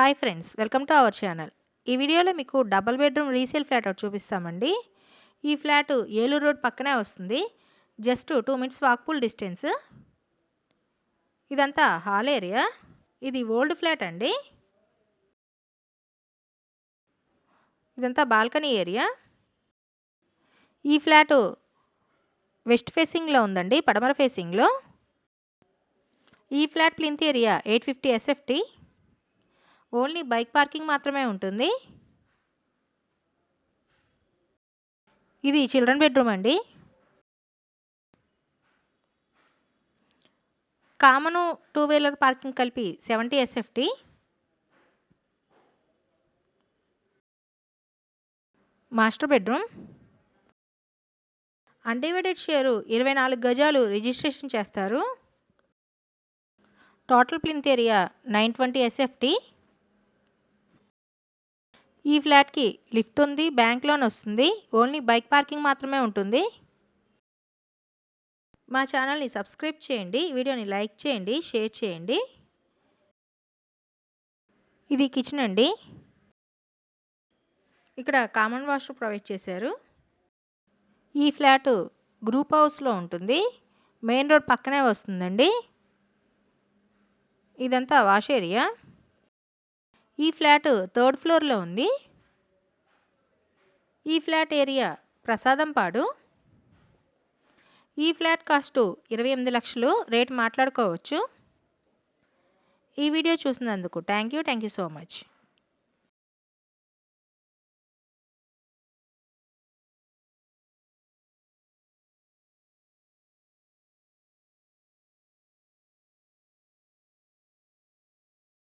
Hi friends, welcome to our channel. ఈ వీడియోలో మీకు డబుల్ బెడ్రూమ్ రీసేల్ ఫ్లాట్ ఒకటి చూపిస్తామండి. ఈ ఫ్లాట్ ఏలూరు రోడ్ పక్కనే వస్తుంది. Just 2 minutes walkable distance. ఇదంతా హాల్ ఏరియా. ఇది ఓల్డ్ ఫ్లాట్ అండి. ఇదంతా బాల్కనీ ఏరియా. ఈ ఫ్లాట్ వెస్ట్ ఫేసింగ్లో ఉందండి, పడమర ఫేసింగ్లో. ఈ flat plinth area 850 SFT. Only bike parking మాత్రమే ఉంటుంది. ఇది చిల్డ్రన్ బెడ్రూమ్ అండి. కామను 2 వీలర్ పార్కింగ్ కలిపి 70 SFT. Master bedroom. Undivided share 24 గజాలు రిజిస్ట్రేషన్ చేస్తారు. Total plinth area 920 SFT. ఈ ఫ్లాట్కి లిఫ్ట్ ఉంది, బ్యాంక్ లోన్ వస్తుంది. ఓన్లీ బైక్ పార్కింగ్ మాత్రమే ఉంటుంది. మా ఛానల్ని సబ్స్క్రైబ్ చేయండి, వీడియోని లైక్ చేయండి, షేర్ చేయండి. ఇది కిచెన్ అండి. ఇక్కడ కామన్ వాష్రూమ్ ప్రొవైడ్ చేశారు. ఈ ఫ్లాట్ గ్రూప్ హౌస్లో ఉంటుంది. మెయిన్ రోడ్ పక్కనే వస్తుందండి. ఇదంతా వాష్ ఏరియా. ఈ ఫ్లాట్ 3rd ఫ్లోర్లో ఉంది. ఈ ఫ్లాట్ ఏరియా ప్రసాదంపాడు. ఈ ఫ్లాట్ కాస్ట్ 28 లక్షలు. రేట్ మాట్లాడుకోవచ్చు. ఈ వీడియో చూసినందుకు థ్యాంక్ యూ సో మచ్.